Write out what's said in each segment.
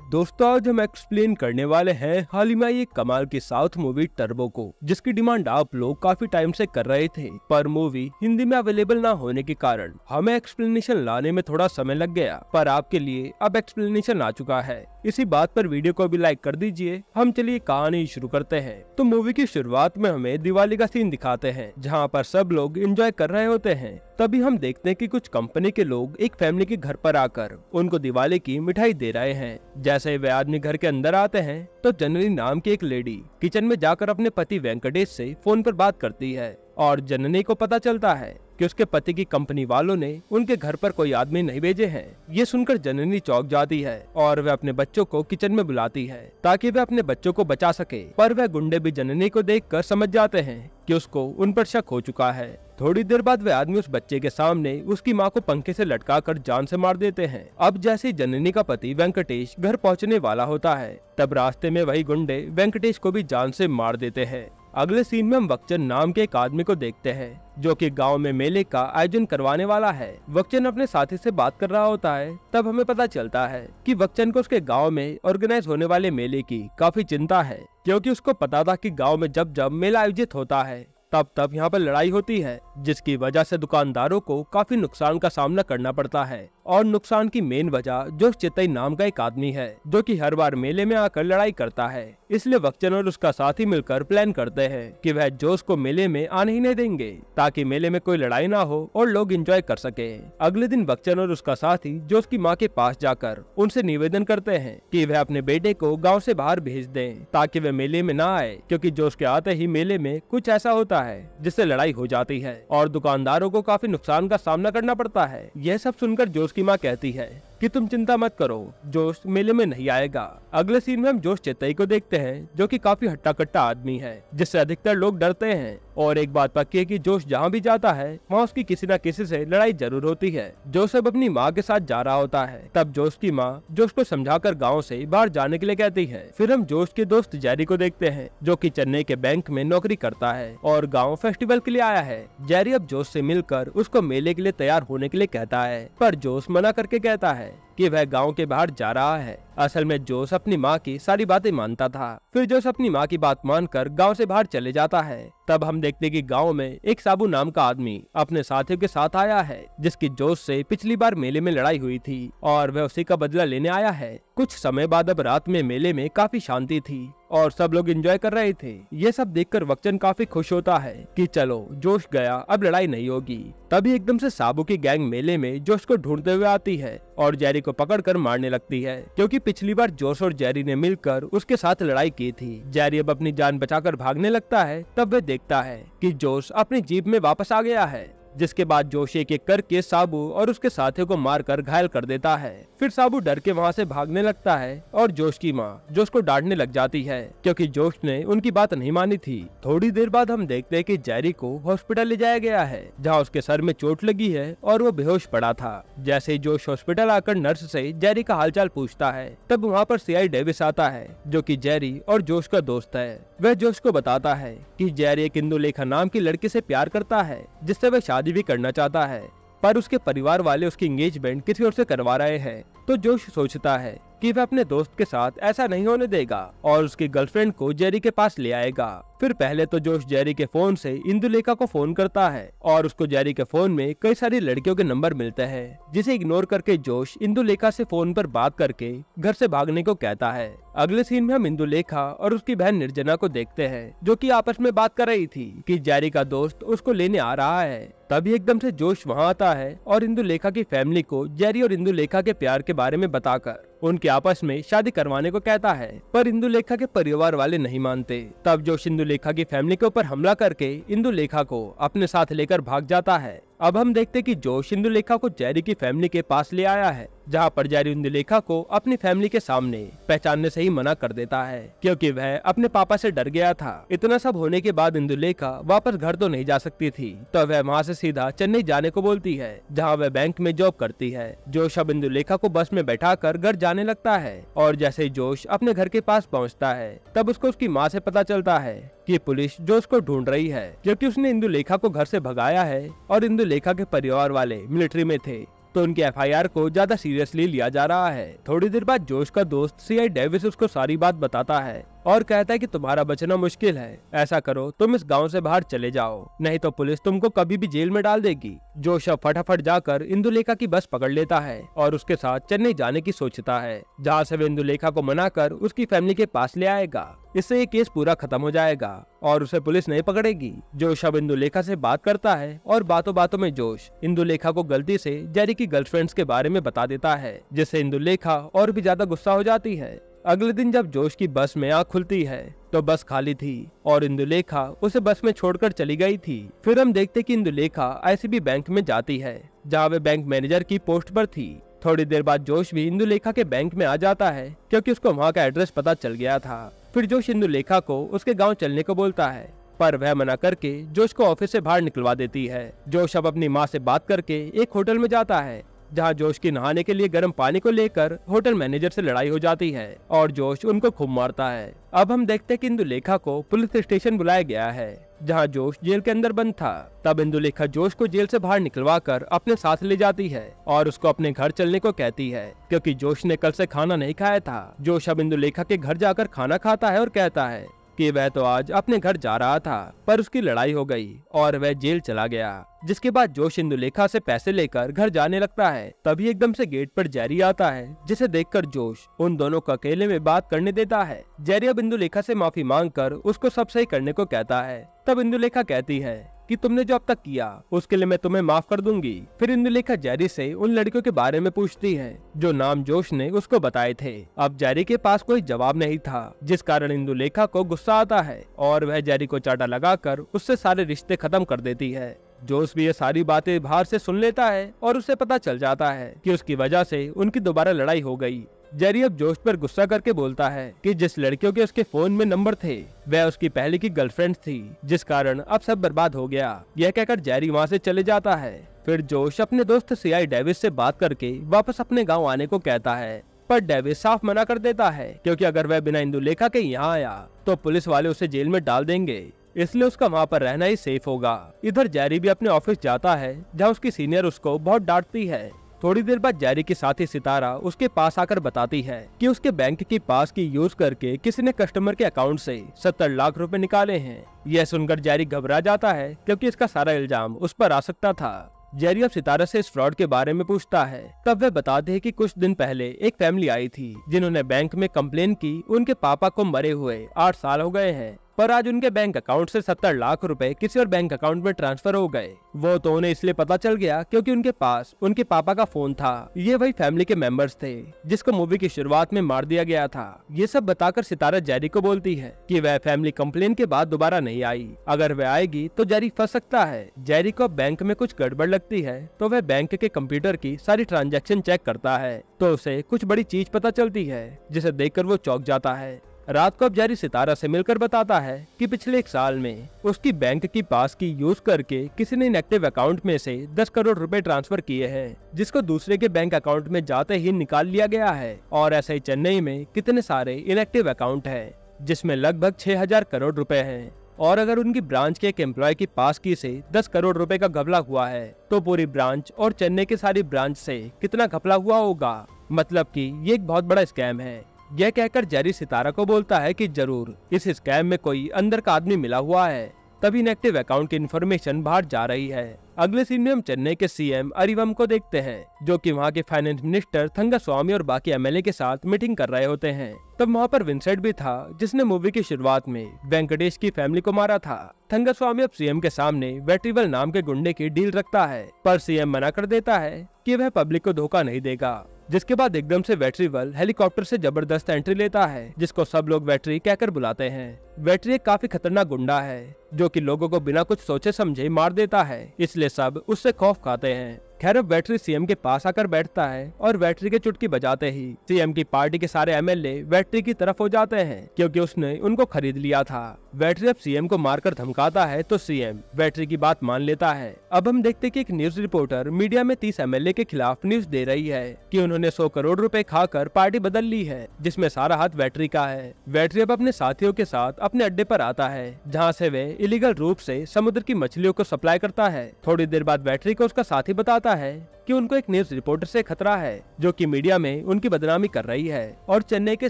दोस्तों आज हम एक्सप्लेन करने वाले हैं हाल ही में ये कमाल की साउथ मूवी टर्बो को, जिसकी डिमांड आप लोग काफी टाइम से कर रहे थे, पर मूवी हिंदी में अवेलेबल ना होने के कारण हमें एक्सप्लेनेशन लाने में थोड़ा समय लग गया, पर आपके लिए अब एक्सप्लेनेशन आ चुका है। इसी बात पर वीडियो को भी लाइक कर दीजिए। हम चलिए कहानी शुरू करते हैं। तो मूवी की शुरुआत में हमें दिवाली का सीन दिखाते हैं, जहाँ पर सब लोग एंजॉय कर रहे होते हैं। तभी हम देखते हैं कि कुछ कंपनी के लोग एक फैमिली के घर पर आकर उनको दिवाली की मिठाई दे रहे हैं। जैसे वे आदमी घर के अंदर आते हैं तो जननी नाम की एक लेडी किचन में जाकर अपने पति वेंकटेश से फोन पर बात करती है और जननी को पता चलता है कि उसके पति की कंपनी वालों ने उनके घर पर कोई आदमी नहीं भेजे हैं। ये सुनकर जननी चौंक जाती है और वह अपने बच्चों को किचन में बुलाती है ताकि वह अपने बच्चों को बचा सके, पर वह गुंडे भी जननी को देखकर समझ जाते हैं कि उसको उन पर शक हो चुका है। थोड़ी देर बाद वह आदमी उस बच्चे के सामने उसकी मां को पंखे से लटकाकर जान से मार देते हैं। अब जैसे जननी का पति वेंकटेश घर पहुंचने वाला होता है, तब रास्ते में वही गुंडे वेंकटेश को भी जान से मार देते हैं। अगले सीन में हम वक्चन नाम के एक आदमी को देखते हैं जो कि गांव में मेले का आयोजन करवाने वाला है। वक्चन अपने साथी से बात कर रहा होता है, तब हमें पता चलता है कि वक्चन को उसके गांव में ऑर्गेनाइज होने वाले मेले की काफी चिंता है, क्योंकि उसको पता था कि गांव में जब जब मेला आयोजित होता है तब यहाँ पर लड़ाई होती है, जिसकी वजह से दुकानदारों को काफी नुकसान का सामना करना पड़ता है। और नुकसान की मेन वजह जोश चित्तई नाम का एक आदमी है जो कि हर बार मेले में आकर लड़ाई करता है। इसलिए वक्चन और उसका साथी मिलकर प्लान करते हैं कि वह जोश को मेले में आने ही नहीं देंगे ताकि मेले में कोई लड़ाई ना हो और लोग एंजॉय कर सके। अगले दिन वक्चन और उसका साथी जोश की माँ के पास जाकर उनसे निवेदन करते हैं कि वह अपने बेटे को गाँव से बाहर भेज दें ताकि वह मेले में ना आए, क्योंकि जोश के आते ही मेले में कुछ ऐसा होता है जिससे लड़ाई हो जाती है और दुकानदारों को काफी नुकसान का सामना करना पड़ता है। यह सब सुनकर जोश की माँ कहती है कि तुम चिंता मत करो, जोश मेले में नहीं आएगा। अगले सीन में हम जोश चित्तई को देखते हैं जो कि काफी हट्टा कट्टा आदमी है, जिससे अधिकतर लोग डरते हैं। और एक बात पक्की है कि जोश जहाँ भी जाता है वहाँ उसकी किसी न किसी से लड़ाई जरूर होती है। जोश अब अपनी माँ के साथ जा रहा होता है, तब जोश की माँ जोश को समझाकर गाँव से बाहर जाने के लिए कहती है। फिर हम जोश के दोस्त जेरी को देखते हैं जो कि चेन्नई के बैंक में नौकरी करता है और गाँव फेस्टिवल के लिए आया है। जेरी अब जोश से मिलकर उसको मेले के लिए तैयार होने के लिए कहता है, पर जोश मना करके कहता है कि वह गांव के बाहर जा रहा है। असल में जोश अपनी माँ की सारी बातें मानता था। फिर जोश अपनी माँ की बात मानकर गांव से बाहर चले जाता है। तब हम देखते कि गांव में एक साबू नाम का आदमी अपने साथियों के साथ आया है, जिसकी जोश से पिछली बार मेले में लड़ाई हुई थी और वह उसी का बदला लेने आया है। कुछ समय बाद अब रात में मेले में काफी शांति थी और सब लोग एंजॉय कर रहे थे। ये सब देखकर वक्चन काफी खुश होता है कि चलो जोश गया, अब लड़ाई नहीं होगी। तभी एकदम से साबू की गैंग मेले में जोश को ढूंढते हुए आती है और जेरी को पकड़कर मारने लगती है, क्योंकि पिछली बार जोश और जेरी ने मिलकर उसके साथ लड़ाई की थी। जेरी अब अपनी जान बचाकर भागने लगता है, तब वह देखता है कि जोश अपनी जीप में वापस आ गया है, जिसके बाद जोश एक एक करके साबू और उसके साथियों को मारकर घायल कर देता है। फिर साबू डर के वहाँ से भागने लगता है और जोश की माँ जोश को डांटने लग जाती है, क्योंकि जोश ने उनकी बात नहीं मानी थी। थोड़ी देर बाद हम देखते हैं कि जेरी को हॉस्पिटल ले जाया गया है, जहाँ उसके सर में चोट लगी है और वो बेहोश पड़ा था। जैसे ही जोश हॉस्पिटल आकर नर्स से जेरी का हालचाल पूछता है, तब वहाँ पर सीआई डेविस आता है जो कि जेरी और जोश का दोस्त है। वह जोश को बताता है कि जेरी एक इंदुलेखा नाम की लड़की से प्यार करता है, जिससे वह शादी भी करना चाहता है, पर उसके परिवार वाले उसकी एंगेजमेंट किसी और से करवा रहे हैं। तो जोश सोचता है कि वह अपने दोस्त के साथ ऐसा नहीं होने देगा और उसकी गर्लफ्रेंड को जेरी के पास ले आएगा। फिर पहले तो जोश जेरी के फोन से इंदुलेखा को फोन करता है और उसको जेरी के फोन में कई सारी लड़कियों के नंबर मिलते हैं, जिसे इग्नोर करके जोश इंदुलेखा से फोन पर बात करके घर से भागने को कहता है। अगले सीन में हम इंदुलेखा और उसकी बहन निर्जना को देखते हैं जो कि आपस में बात कर रही थी कि जेरी का दोस्त उसको लेने आ रहा है। तभी एकदम से जोश वहाँ आता है और इंदुलेखा की फैमिली को जेरी और इंदुलेखा के प्यार के बारे में बताकर उनके आपस में शादी करवाने को कहता है, पर इंदुलेखा के परिवार वाले नहीं मानते। तब जोश इंदुलेखा की फैमिली के ऊपर हमला करके इंदुलेखा को अपने साथ लेकर भाग जाता है। अब हम देखते कि जोश इंदुलेखा को जेरी की फैमिली के पास ले आया है, जहाँ पर जेरी इंदुलेखा को अपनी फैमिली के सामने पहचानने से ही मना कर देता है, क्योंकि वह अपने पापा से डर गया था। इतना सब होने के बाद इंदुलेखा वापस घर तो नहीं जा सकती थी, तो वह वहाँ से सीधा चेन्नई जाने को बोलती है, जहाँ वह बैंक में जॉब करती है। जोश अब इंदुलेखा को बस में बैठाकर घर जाने लगता है और जैसे ही जोश अपने घर के पास पहुँचता है, तब उसको उसकी माँ से पता चलता है कि पुलिस जोश को ढूंढ रही है, क्योंकि उसने इंदुलेखा को घर से भगाया है और इंदुलेखा के परिवार वाले मिलिट्री में थे। तो उनकी एफआईआर को ज्यादा सीरियसली लिया जा रहा है। थोड़ी देर बाद जोश का दोस्त सीआई डेविस उसको सारी बात बताता है और कहता है कि तुम्हारा बचना मुश्किल है, ऐसा करो तुम इस गांव से बाहर चले जाओ, नहीं तो पुलिस तुमको कभी भी जेल में डाल देगी। जोश अब फटाफट जाकर इंदुलेखा की बस पकड़ लेता है और उसके साथ चेन्नई जाने की सोचता है, जहाँ से वे इंदुलेखा को मनाकर उसकी फैमिली के पास ले आएगा। इससे ये केस पूरा खत्म हो जाएगा और उसे पुलिस नहीं पकड़ेगी। जोश अब इंदुलेखा से बात करता है और बातों बातों में जोश इंदुलेखा को गलती से जेरी की गर्लफ्रेंड्स के बारे में बता देता है, जिससे इंदुलेखा और भी ज्यादा गुस्सा हो जाती है। अगले दिन जब जोश की बस में आँख खुलती है तो बस खाली थी और इंदुलेखा उसे बस में छोड़कर चली गई थी। फिर हम देखते कि इंदुलेखा आईसीबी बैंक में जाती है, जहाँ वे बैंक मैनेजर की पोस्ट पर थी। थोड़ी देर बाद जोश भी इंदुलेखा के बैंक में आ जाता है क्योंकि उसको वहाँ का एड्रेस पता चल गया था। फिर जोश इंदुलेखा को उसके गाँव चलने को बोलता है, पर वह मना करके जोश को ऑफिस से बाहर निकलवा देती है। जोश अब अपनी माँ से बात करके एक होटल में जाता है, जहाँ जोश की नहाने के लिए गर्म पानी को लेकर होटल मैनेजर से लड़ाई हो जाती है और जोश उनको खूब मारता है। अब हम देखते हैं कि इंदुलेखा को पुलिस स्टेशन बुलाया गया है, जहाँ जोश जेल के अंदर बंद था। तब इंदुलेखा जोश को जेल से बाहर निकलवाकर अपने साथ ले जाती है और उसको अपने घर चलने को कहती है, क्योंकि जोश ने कल से खाना नहीं खाया था। जोश अब इंदुलेखा के घर जाकर खाना खाता है और कहता है कि वह तो आज अपने घर जा रहा था, पर उसकी लड़ाई हो गई और वह जेल चला गया। जिसके बाद जोश इंदुलेखा से पैसे लेकर घर जाने लगता है। तभी एकदम से गेट पर जेरी आता है, जिसे देखकर जोश उन दोनों को अकेले में बात करने देता है। जेरी अब इंदुलेखा से माफी मांगकर उसको सब सही करने को कहता है। तब इंदुलेखा कहती है कि तुमने जो अब तक किया उसके लिए मैं तुम्हें माफ कर दूंगी। फिर इंदुलेखा जेरी से उन लड़कियों के बारे में पूछती है जो नाम जोश ने उसको बताए थे। अब जेरी के पास कोई जवाब नहीं था, जिस कारण इंदुलेखा को गुस्सा आता है और वह जेरी को चाटा लगाकर उससे सारे रिश्ते खत्म कर देती है। जोश भी ये सारी बातें बाहर से सुन लेता है और उसे पता चल जाता है कि उसकी वजह से उनकी दोबारा लड़ाई हो गई। जेरी अब जोश पर गुस्सा करके बोलता है कि जिस लड़कियों के उसके फोन में नंबर थे वह उसकी पहले की गर्लफ्रेंड थी, जिस कारण अब सब बर्बाद हो गया। यह कहकर जेरी वहाँ से चले जाता है। फिर जोश अपने दोस्त सीआई डेविस से बात करके वापस अपने गाँव आने को कहता है, पर डेविस साफ मना कर देता है, क्योंकि अगर वह बिना इंदुलेखा के यहाँ आया तो पुलिस वाले उसे जेल में डाल देंगे, इसलिए उसका वहाँ पर रहना ही सेफ होगा। इधर जेरी भी अपने ऑफिस जाता है, जहाँ उसकी सीनियर उसको बहुत डांटती है। थोड़ी देर बाद जेरी के साथी सितारा उसके पास आकर बताती है कि उसके बैंक की पास की यूज करके किसी ने कस्टमर के अकाउंट से 70 लाख रुपए निकाले हैं। यह सुनकर जेरी घबरा जाता है, क्योंकि इसका सारा इल्जाम उस पर आ सकता था। जेरी अब सितारा से इस फ्रॉड के बारे में पूछता है। तब वे बताते हैं कि कुछ दिन पहले एक फैमिली आई थी, जिन्होंने बैंक में कंप्लेन की उनके पापा को मरे हुए 8 साल हो गए हैं, पर आज उनके बैंक अकाउंट से 70 लाख रुपए किसी और बैंक अकाउंट में ट्रांसफर हो गए। वो तो उन्हें इसलिए पता चल गया क्योंकि उनके पास उनके पापा का फोन था। ये वही फैमिली के मेंबर्स थे जिसको मूवी की शुरुआत में मार दिया गया था। ये सब बताकर सितारा जेरी को बोलती है कि वह फैमिली कंप्लेन के बाद दोबारा नहीं आई। अगर वह आएगी तो जेरी फंस सकता है। जेरी को बैंक में कुछ गड़बड़ लगती है, तो वह बैंक के कंप्यूटर की सारी ट्रांजैक्शन चेक करता है, तो उसे कुछ बड़ी चीज पता चलती है, जिसे देखकर वो चौंक जाता है। रात को अब जेरी सितारा से मिलकर बताता है कि पिछले 1 साल में उसकी बैंक की पास की यूज करके किसी ने इनएक्टिव अकाउंट में से 10 करोड़ रुपए ट्रांसफर किए हैं, जिसको दूसरे के बैंक अकाउंट में जाते ही निकाल लिया गया है। और ऐसे ही चेन्नई में कितने सारे इनएक्टिव अकाउंट हैं, जिसमें लगभग 6000 करोड़ रुपए हैं। और अगर उनकी ब्रांच के एक एम्प्लॉय की पास की से 10 करोड़ रुपए का घपला हुआ है, तो पूरी ब्रांच और चेन्नई की सारी ब्रांच से कितना घपला हुआ होगा। मतलब कि ये एक बहुत बड़ा स्कैम है। यह कहकर जेरी सितारा को बोलता है कि जरूर इस स्कैम में कोई अंदर का आदमी मिला हुआ है, तभी इनएक्टिव अकाउंट की इन्फॉर्मेशन बाहर जा रही है। अगले सीन में हम चेन्नई के सीएम अरिवम को देखते हैं, जो कि वहाँ के फाइनेंस मिनिस्टर थंगास्वामी और बाकी एमएलए के साथ मीटिंग कर रहे होते हैं। तब वहाँ पर विंसेंट भी था, जिसने मूवी की शुरुआत में वेंकटेश की फैमिली को मारा था। थंगास्वामी अब सीएम के सामने वेट्रीवल नाम के गुंडे की डील रखता है, पर सीएम मना कर देता है कि वह पब्लिक को धोखा नहीं देगा। जिसके बाद एकदम से वेट्रीवल हेलीकॉप्टर से जबरदस्त एंट्री लेता है, जिसको सब लोग वेट्री कहकर बुलाते हैं। वेट्री एक काफी खतरनाक गुंडा है, जो कि लोगों को बिना कुछ सोचे समझे मार देता है, इसलिए सब उससे खौफ खाते हैं। खैर अब वेट्री सीएम के पास आकर बैठता है और वेट्री के चुटकी बजाते ही सीएम की पार्टी के सारे एमएलए वेट्री की तरफ हो जाते हैं, क्योंकि उसने उनको खरीद लिया था। बैटरी अब सीएम को मारकर धमकाता है तो सीएम बैटरी की बात मान लेता है। अब हम देखते कि एक न्यूज रिपोर्टर मीडिया में 30 एमएलए के खिलाफ न्यूज दे रही है कि उन्होंने 100 करोड़ रुपए खाकर पार्टी बदल ली है, जिसमें सारा हाथ बैटरी का है। बैटरी अब अपने साथियों के साथ अपने अड्डे पर आता है, जहाँ से वे इलीगल रूप से समुद्र की मछलियों को सप्लाई करता है। थोड़ी देर बाद बैटरी को उसका साथी बताता है कि उनको एक न्यूज रिपोर्टर से खतरा है, जो कि मीडिया में उनकी बदनामी कर रही है, और चेन्नई के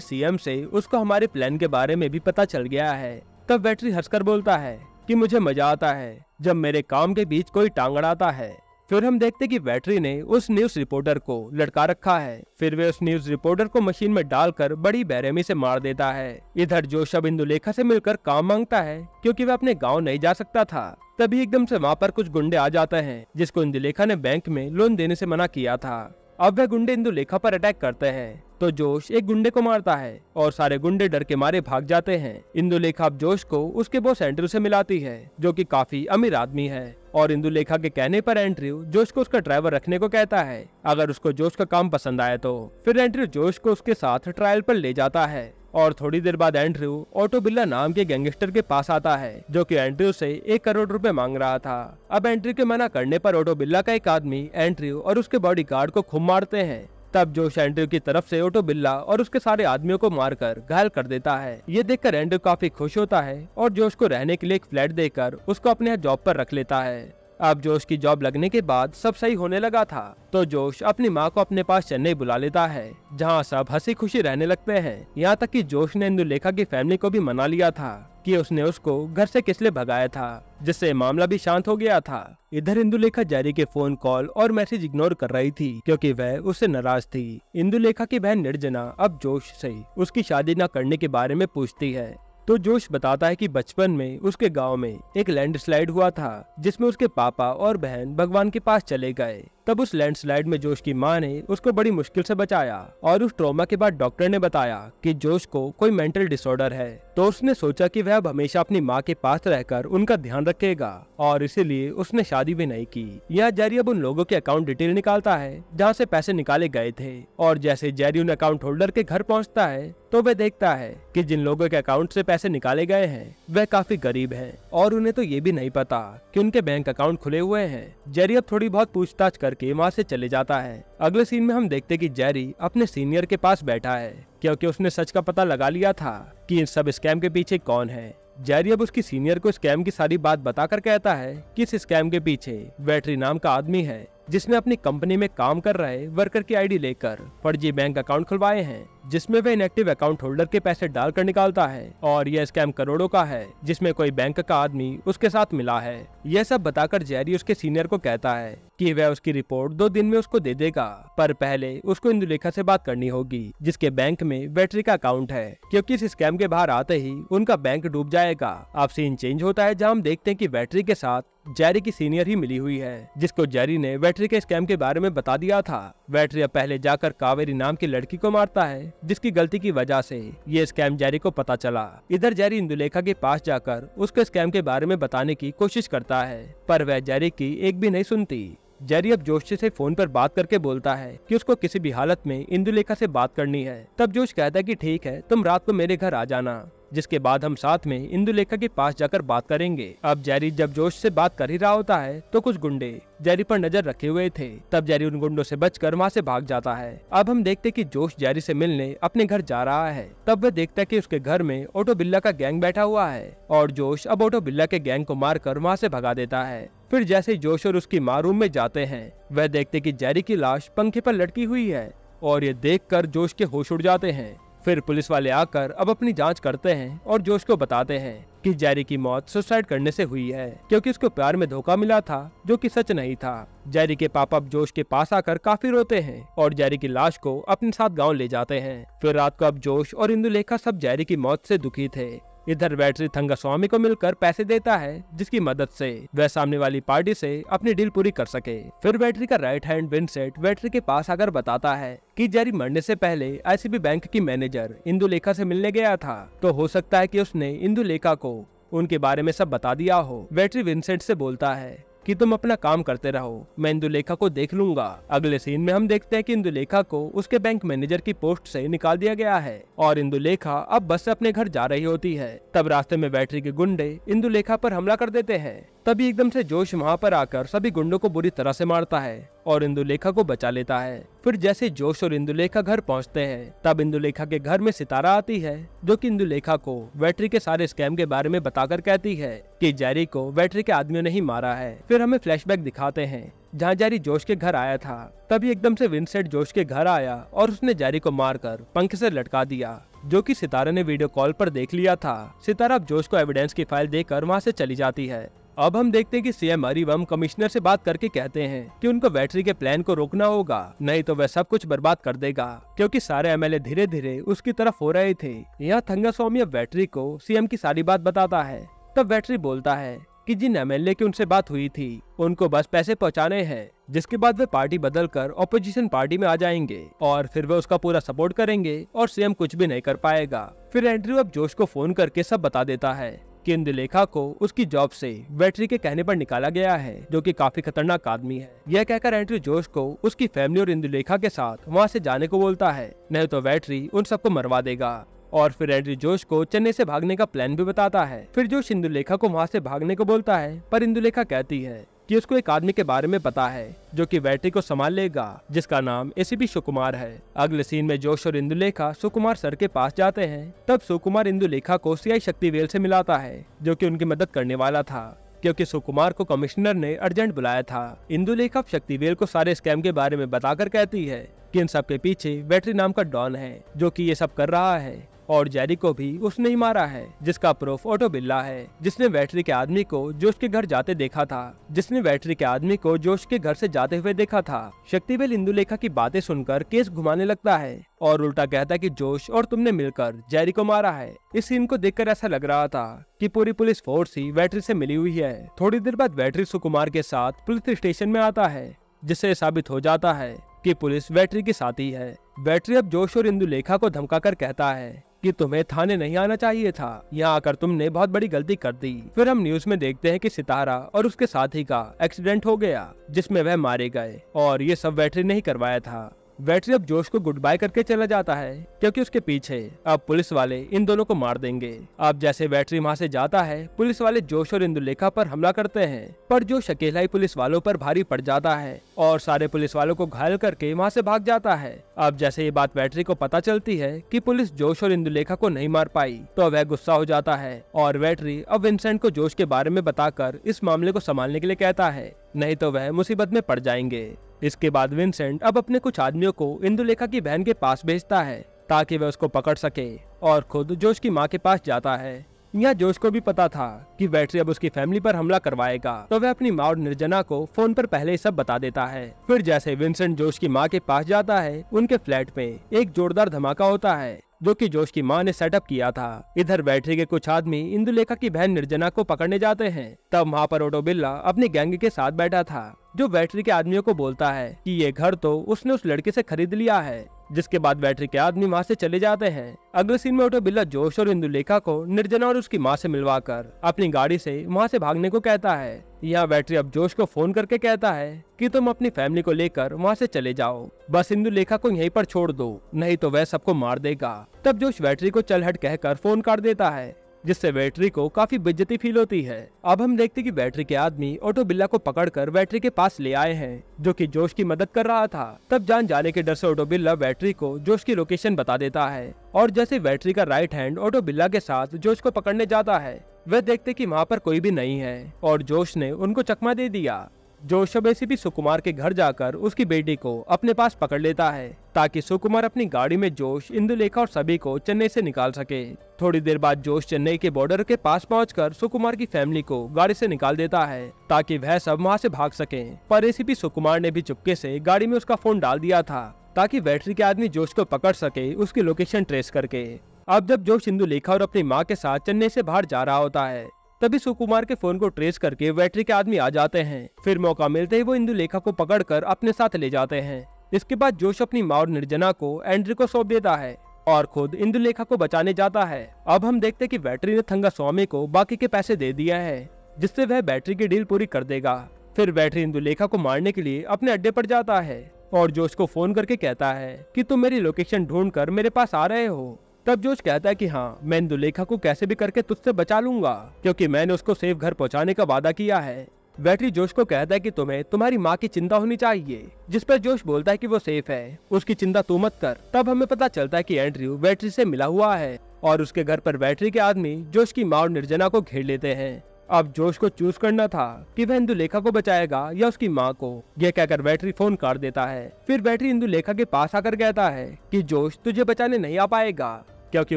सीएम से उसको हमारे प्लान के बारे में भी पता चल गया है। तब बैटरी हंसकर बोलता है कि मुझे मजा आता है जब मेरे काम के बीच कोई टांग अड़ाता है। फिर हम देखते कि बैटरी ने उस न्यूज रिपोर्टर को लटका रखा है। फिर वे उस न्यूज रिपोर्टर को मशीन में डालकर बड़ी बेरहमी से मार देता है। इधर जोश अब इंदुलेखा से मिलकर काम मांगता है, क्योंकि वह अपने गांव नहीं जा सकता था। तभी एकदम से वहाँ पर कुछ गुंडे आ जाते हैं, जिसको इंदुलेखा ने बैंक में लोन देने से मना किया था। अब वह गुंडे इंदुलेखा पर अटैक करते हैं, तो जोश एक गुंडे को मारता है और सारे गुंडे डर के मारे भाग जाते हैं। इंदुलेखा अब जोश को उसके बॉस एंड्रयू से मिलाती है, जो कि काफी अमीर आदमी है, और इंदुलेखा के कहने पर एंड्रयू जोश को उसका ड्राइवर रखने को कहता है, अगर उसको जोश का काम पसंद आए तो। फिर एंड्रयू जोश को उसके साथ ट्रायल पर ले जाता है, और थोड़ी देर बाद एंड्रयू ऑटो बिल्ला नाम के गैंगस्टर के पास आता है, जो कि एंड्रयू से 1 करोड़ रुपए मांग रहा था। अब एंड्रयू के मना करने पर ऑटो बिल्ला का एक आदमी एंड्रयू और उसके बॉडीगार्ड को खूब मारते हैं। तब जोश एंड्रयू की तरफ से ऑटो बिल्ला और उसके सारे आदमियों को मारकर घायल कर देता है। ये देखकर एंड्रयू काफी खुश होता है और जोश को रहने के लिए एक फ्लैट देकर उसको अपने यहाँ जॉब पर रख लेता है। अब जोश की जॉब लगने के बाद सब सही होने लगा था, तो जोश अपनी माँ को अपने पास चेन्नई बुला लेता है, जहाँ सब हंसी खुशी रहने लगते हैं। यहाँ तक कि जोश ने इंदुलेखा की फैमिली को भी मना लिया था कि उसने उसको घर से किस लिए भगाया था, जिससे मामला भी शांत हो गया था। इधर इंदुलेखा जेरी के फोन कॉल और मैसेज इग्नोर कर रही थी, क्योंकि वह उससे नाराज थी। इंदुलेखा की बहन निर्जना अब जोश से उसकी शादी न करने के बारे में पूछती है, तो जोश बताता है कि बचपन में उसके गांव में एक लैंडस्लाइड हुआ था, जिसमें उसके पापा और बहन भगवान के पास चले गए। तब उस लैंडस्लाइड में जोश की मां ने उसको बड़ी मुश्किल से बचाया, और उस ट्रॉमा के बाद डॉक्टर ने बताया कि जोश को कोई मेंटल डिसऑर्डर है। तो उसने सोचा कि वह अब हमेशा अपनी मां के पास रहकर उनका ध्यान रखेगा, और इसीलिए उसने शादी भी नहीं की। यहाँ जेरी अब उन लोगों के अकाउंट डिटेल निकालता है जहाँ से पैसे निकाले गए थे, और जैसे जेरी उन अकाउंट होल्डर के घर पहुँचता है तो वह देखता है कि जिन लोगों के अकाउंट से पैसे निकाले गए हैं वह काफी गरीब हैं, और उन्हें तो ये भी नहीं पता कि उनके बैंक अकाउंट खुले हुए हैं। जेरी अब थोड़ी बहुत पूछताछ करके वहाँ से चले जाता है। अगले सीन में हम देखते कि जेरी अपने सीनियर के पास बैठा है, क्योंकि उसने सच का पता लगा लिया था कि इन सब स्कैम के पीछे कौन है। जेरी अब उसकी सीनियर को स्कैम की सारी बात बताकर कहता है कि इस स्कैम के पीछे बैटरी नाम का आदमी है, जिसने अपनी कंपनी में काम कर रहे वर्कर की आईडी लेकर फर्जी बैंक अकाउंट खुलवाए हैं, जिसमें वह इनएक्टिव अकाउंट होल्डर के पैसे डालकर निकालता है, और यह स्कैम करोड़ों का है, जिसमें कोई बैंक का आदमी उसके साथ मिला है। यह सब बताकर जेरी उसके सीनियर को कहता है कि वह उसकी रिपोर्ट 2 दिन में उसको दे देगा, पर पहले उसको इंदुलेखा से बात करनी होगी, जिसके बैंक में बैटरी का अकाउंट है, क्योंकि इस स्कैम के बाहर आते ही उनका बैंक डूब जाएगा। अब सीन चेंज होता है, जहाँ हम देखते हैं कि बैटरी के साथ जेरी की सीनियर ही मिली हुई है, जिसको जेरी ने बैटरी के स्कैम के बारे में बता दिया था। बैटरी अब पहले जाकर कावेरी नाम की लड़की को मारता है, जिसकी गलती की वजह से ये स्कैम जेरी को पता चला। इधर जेरी इंदुलेखा के पास जाकर उसके स्कैम के बारे में बताने की कोशिश करता है, पर वह जेरी की एक भी नहीं सुनती। जेरी अब जोश से फोन पर बात करके बोलता है कि उसको किसी भी हालत में इंदुलेखा से बात करनी है। तब जोश कहता है कि ठीक है, तुम रात को मेरे घर आ जाना, जिसके बाद हम साथ में इंदुलेखा के पास जाकर बात करेंगे। अब जेरी जब जोश से बात कर ही रहा होता है तो कुछ गुंडे जेरी पर नजर रखे हुए थे। तब जेरी उन गुंडों से बचकर वहाँ से भाग जाता है। अब हम देखते कि जोश जेरी से मिलने अपने घर जा रहा है। तब वह देखता है कि उसके घर में ऑटो बिल्ला का गैंग बैठा हुआ है, और जोश अब ऑटो बिल्ला के गैंग को मारकर वहाँ से भगा देता है। फिर जैसे ही जोश और उसकी माँ रूम में जाते हैं, वह देखते कि जेरी की लाश पंखे पर लटकी हुई है, और ये देखकर जोश के होश उड़ जाते हैं। फिर पुलिस वाले आकर अब अपनी जांच करते हैं और जोश को बताते हैं कि जेरी की मौत सुसाइड करने से हुई है, क्योंकि उसको प्यार में धोखा मिला था, जो कि सच नहीं था। जेरी के पापा अब जोश के पास आकर काफी रोते हैं और जेरी की लाश को अपने साथ गांव ले जाते हैं। फिर रात को अब जोश और इंदुलेखा सब जेरी की मौत से दुखी थे। इधर बैटरी थंगास्वामी को मिलकर पैसे देता है, जिसकी मदद से वह सामने वाली पार्टी से अपनी डील पूरी कर सके। फिर बैटरी का राइट हैंड विंसेंट बैटरी के पास आकर बताता है कि जेरी मरने से पहले आईसीबी बैंक की मैनेजर इंदुलेखा से मिलने गया था, तो हो सकता है कि उसने इंदुलेखा को उनके बारे में सब बता दिया हो। बैटरी विंसेंट से बोलता है कि तुम अपना काम करते रहो, मैं इंदुलेखा को देख लूंगा। अगले सीन में हम देखते हैं कि इंदुलेखा को उसके बैंक मैनेजर की पोस्ट से निकाल दिया गया है और इंदुलेखा अब बस से अपने घर जा रही होती है। तब रास्ते में बैटरी के गुंडे इंदुलेखा पर हमला कर देते हैं। तभी एकदम से जोश वहाँ पर आकर सभी गुंडों को बुरी तरह से मारता है और इंदुलेखा को बचा लेता है। फिर जैसे जोश और इंदुलेखा घर पहुँचते हैं तब इंदुलेखा के घर में सितारा आती है, जो कि इंदुलेखा को बैटरी के सारे स्कैम के बारे में बताकर कहती है कि जेरी को बैटरी के आदमियों ने ही मारा है। फिर हमें फ्लैशबैक दिखाते हैं जहाँ जेरी जोश के घर आया था। तभी एकदम से विंसेंट जोश के घर आया और उसने जेरी को मारकर पंख से लटका दिया, जो कि सितारा ने वीडियो कॉल पर देख लिया था। सितारा अब जोश को एविडेंस की फाइल देकर वहाँ से चली जाती है। अब हम देखते हैं कि सीएम अरिवम कमिश्नर से बात करके कहते हैं कि उनको बैटरी के प्लान को रोकना होगा, नहीं तो वह सब कुछ बर्बाद कर देगा, क्योंकि सारे एमएलए धीरे धीरे उसकी तरफ हो रहे थे। यहाँ थंगास्वामी अब बैटरी को सीएम की सारी बात बताता है। तब बैटरी बोलता है कि जिन एमएलए की उनसे बात हुई थी उनको बस पैसे पहुंचाने हैं, जिसके बाद वे पार्टी बदलकर ऑपोजिशन पार्टी में आ जाएंगे और फिर वे उसका पूरा सपोर्ट करेंगे और सीएम कुछ भी नहीं कर पाएगा। फिर एंड्रयू अब जोश को फोन करके सब बता देता है कि इंदुलेखा को उसकी जॉब से बैटरी के कहने पर निकाला गया है, जो कि काफी खतरनाक आदमी है। यह कहकर एंड्रयू जोश को उसकी फैमिली और इंदुलेखा के साथ वहाँ से जाने को बोलता है, नहीं तो बैटरी उन सबको मरवा देगा। और फिर एंड्रयू जोश को चेन्नई से भागने का प्लान भी बताता है। फिर जोश इंदुलेखा को वहाँ से भागने को बोलता है, पर इंदुलेखा कहती है कि उसको एक आदमी के बारे में पता है जो कि बैटरी को संभाल लेगा, जिसका नाम एसीपी सुकुमार है। अगले सीन में जोश और इंदुलेखा सुकुमार सर के पास जाते हैं। तब सुकुमार इंदुलेखा को सीआई शक्तिवेल से मिलाता है, जो कि उनकी मदद करने वाला था, क्योंकि सुकुमार को कमिश्नर ने अर्जेंट बुलाया था। इंदुलेखा शक्तिवेल को सारे स्कैम के बारे में बताकर कहती है कि इन सब के पीछे बैटरी नाम का डॉन है, जो कि ये सब कर रहा है और जेरी को भी उसने ही मारा है, जिसका प्रूफ ऑटो बिल्ला है, जिसने बैटरी के आदमी को जोश के घर जाते देखा था, जिसने बैटरी के आदमी को जोश के घर से जाते हुए देखा था। शक्तिवेल इंदुलेखा की बातें सुनकर केस घुमाने लगता है और उल्टा कहता है कि जोश और तुमने मिलकर जेरी को मारा है। इस सीन को देखकर ऐसा लग रहा था कि पूरी पुलिस फोर्स ही बैटरी से मिली हुई है। थोड़ी देर बाद बैटरी सुकुमार के साथ पुलिस स्टेशन में आता है, जिससे साबित हो जाता है कि पुलिस बैटरी के साथ ही है। बैटरी अब जोश और इंदुलेखा को धमकाकर कहता है कि तुम्हें थाने नहीं आना चाहिए था, यहाँ आकर तुमने बहुत बड़ी गलती कर दी। फिर हम न्यूज में देखते हैं कि सितारा और उसके साथी का एक्सीडेंट हो गया, जिसमें वह मारे गए और ये सब बैटरी ने ही करवाया था। बैटरी अब जोश को गुड बाय करके चला जाता है, क्योंकि उसके पीछे अब पुलिस वाले इन दोनों को मार देंगे। अब जैसे बैटरी वहाँ से जाता है, पुलिस वाले जोश और इंदुलेखा पर हमला करते हैं, पर जोश अकेला ही पुलिस वालों पर भारी पड़ जाता है और सारे पुलिस वालों को घायल करके वहाँ से भाग जाता है। अब जैसे ये बात बैटरी को पता चलती है कि पुलिस जोश और इंदुलेखा को नहीं मार पाई, तो वह गुस्सा हो जाता है और बैटरी अब विंसेंट को जोश के बारे में बताकर इस मामले को संभालने के लिए कहता है, नहीं तो वह मुसीबत में पड़ जाएंगे। इसके बाद विंसेंट अब अपने कुछ आदमियों को इंदुलेखा की बहन के पास भेजता है ताकि वह उसको पकड़ सके और खुद जोश की माँ के पास जाता है। यहाँ जोश को भी पता था कि बैटरी अब उसकी फैमिली पर हमला करवाएगा, तो वह अपनी माँ और निर्जना को फोन पर पहले ही सब बता देता है। फिर जैसे विंसेंट जोश की माँ के पास जाता है, उनके फ्लैट में एक जोरदार धमाका होता है, जो कि जोश की माँ ने सेटअप किया था। इधर बैटरी के कुछ आदमी इंदुलेखा की बहन निर्जना को पकड़ने जाते हैं। तब वहाँ पर ऑटो बिल्ला अपनी गैंग के साथ बैठा था, जो बैटरी के आदमियों को बोलता है कि ये घर तो उसने उस लड़के से खरीद लिया है, जिसके बाद बैटरी के आदमी वहाँ से चले जाते हैं। अगले सीन में ऑटो बिल्ला जोश और इंदुलेखा को निर्जना और उसकी माँ से मिलवाकर अपनी गाड़ी से वहाँ से भागने को कहता है। यहाँ बैटरी अब जोश को फोन करके कहता है कि तुम अपनी फैमिली को लेकर वहाँ से चले जाओ, बस इंदुलेखा को यहीं पर छोड़ दो, नहीं तो वह सबको मार देगा। तब जोश बैटरी को चल हट कहकर फोन काट देता है, जिससे बैटरी को काफी बेइज्जती फील होती है। अब हम देखते कि बैटरी के आदमी ऑटो बिल्ला को पकड़कर बैटरी के पास ले आए हैं, जो कि जोश की मदद कर रहा था। तब जान जाने के डर से ऑटो बिल्ला बैटरी को जोश की लोकेशन बता देता है और जैसे बैटरी का राइट हैंड ऑटो बिल्ला के साथ जोश को पकड़ने जाता है, वह देखते कि वहाँ पर कोई भी नहीं है और जोश ने उनको चकमा दे दिया। जोश अब एसीपी सुकुमार के घर जाकर उसकी बेटी को अपने पास पकड़ लेता है, ताकि सुकुमार अपनी गाड़ी में जोश, इंदुलेखा और सभी को चेन्नई से निकाल सके। थोड़ी देर बाद जोश चेन्नई के बॉर्डर के पास पहुंचकर सुकुमार की फैमिली को गाड़ी से निकाल देता है, ताकि वह सब वहां से भाग सके। पर एसीपी सुकुमार ने भी चुपके से गाड़ी में उसका फोन डाल दिया था, ताकि बैटरी के आदमी जोश को पकड़ सके उसकी लोकेशन ट्रेस करके। अब जब जोश इंदुलेखा और अपनी माँ के साथ चेन्नई से बाहर जा रहा होता है, तभी सुकुमार के फोन को ट्रेस करके बैटरी के आदमी आ जाते हैं। फिर मौका मिलते ही वो इंदुलेखा को पकड़कर अपने साथ ले जाते हैं। इसके बाद जोश अपनी माँ और निर्जना को एंड्रयू को सौंप देता है और खुद इंदुलेखा को बचाने जाता है। अब हम देखते कि बैटरी ने थंगास्वामी को बाकी के पैसे दे दिया है, जिससे वह बैटरी की डील पूरी कर देगा। फिर बैटरी इंदुलेखा को मारने के लिए अपने अड्डे पर जाता है और जोश को फोन करके कहता है कि तुम मेरी लोकेशन ढूंढकर मेरे पास आ रहे हो। तब जोश कहता है कि हाँ, मैं इंदुलेखा को कैसे भी करके तुझसे बचा लूंगा, क्योंकि मैंने उसको सेफ घर पहुंचाने का वादा किया है। बैटरी जोश को कहता है कि तुम्हें तुम्हारी माँ की चिंता होनी चाहिए, जिस पर जोश बोलता है कि वो सेफ है, उसकी चिंता तू मत कर। तब हमें पता चलता है कि एंड्रयू बैटरी से मिला हुआ है और उसके घर पर बैटरी के आदमी जोश की माँ और निर्जना को घेर लेते हैं। अब जोश को चूज करना था कि वह इंदुलेखा को बचाएगा या उसकी माँ को। यह कहकर बैटरी फोन काट देता है। फिर बैटरी इंदुलेखा के पास आकर कहता है कि जोश तुझे बचाने नहीं आ पाएगा, क्योंकि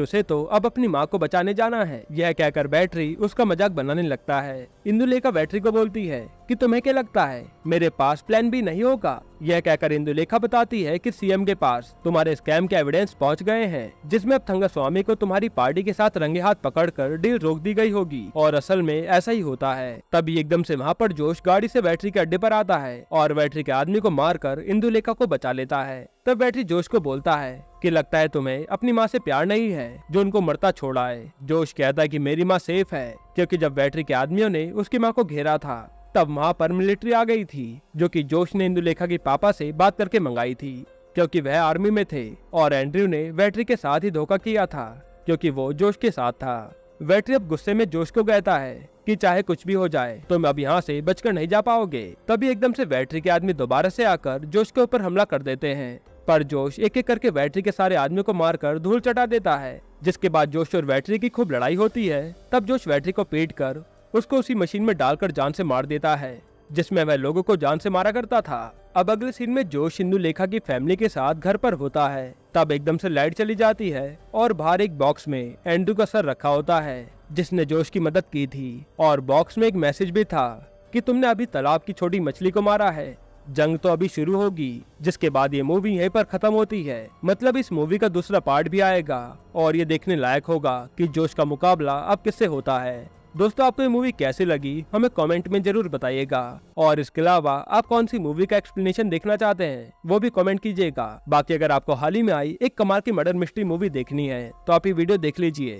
उसे तो अब अपनी माँ को बचाने जाना है। यह कहकर बैटरी उसका मजाक बनाने लगता है। इंदुलेखा बैटरी को बोलती है कि तुम्हें क्या लगता है मेरे पास प्लान बी नहीं होगा। यह कहकर इंदुलेखा बताती है कि सीएम के पास तुम्हारे स्कैम के एविडेंस पहुंच गए हैं, जिसमें अब थंगास्वामी को तुम्हारी पार्टी के साथ रंगे हाथ पकड़कर डील रोक दी गई होगी। और असल में ऐसा ही होता है। तभी एकदम से वहाँ पर जोश गाड़ी से बैटरी के अड्डे पर आता है और बैटरी के आदमी को मारकर इंदुलेखा को बचा लेता है। तब बैटरी जोश को बोलता है कि लगता है तुम्हें अपनी माँ से प्यार नहीं है जो उनको मरता छोड़ा है। जोश कहता है कि मेरी माँ सेफ है, क्योंकि जब बैटरी के आदमियों ने उसकी माँ को घेरा था तब वहाँ पर मिलिट्री आ गई थी, जो कि जोश ने इंदुलेखा के पापा से बात करके मंगाई थी, क्योंकि वह आर्मी में थे। और एंड्रयू ने बैटरी के साथ ही धोखा किया था, क्योंकि वो जोश के साथ था। बैटरी अब गुस्से में जोश को कहता है कि चाहे कुछ भी हो जाए तुम अब यहाँ से बचकर नहीं जा पाओगे। तभी एकदम से बैटरी के आदमी दोबारा से आकर जोश के ऊपर हमला कर देते हैं, पर जोश एक एक करके बैटरी के सारे आदमियों को मारकर धूल चटा देता है। जिसके बाद जोश और बैटरी की खूब लड़ाई होती है। तब जोश बैटरी को पीट कर उसको उसी मशीन में डालकर जान से मार देता है, जिसमें वह लोगों को जान से मारा करता था। अब अगले सीन में जोश इंदुलेखा की फैमिली के साथ घर पर होता है। तब एकदम से लाइट चली जाती है और बाहर एक बॉक्स में एंड्रयू का सर रखा होता है, जिसने जोश की मदद की थी। और बॉक्स में एक मैसेज भी था कि तुमने अभी तालाब की छोटी मछली को मारा है, जंग तो अभी शुरू होगी। जिसके बाद ये मूवी यहीं पर खत्म होती है। मतलब इस मूवी का दूसरा पार्ट भी आएगा और ये देखने लायक होगा कि जोश का मुकाबला अब किससे होता है। दोस्तों, आपको ये मूवी कैसी लगी हमें कमेंट में जरूर बताइएगा। और इसके अलावा आप कौन सी मूवी का एक्सप्लेनेशन देखना चाहते हैं वो भी कमेंट कीजिएगा। बाकी अगर आपको हाल ही में आई एक कमाल की मर्डर मिस्ट्री मूवी देखनी है तो आप ये वीडियो देख लीजिए।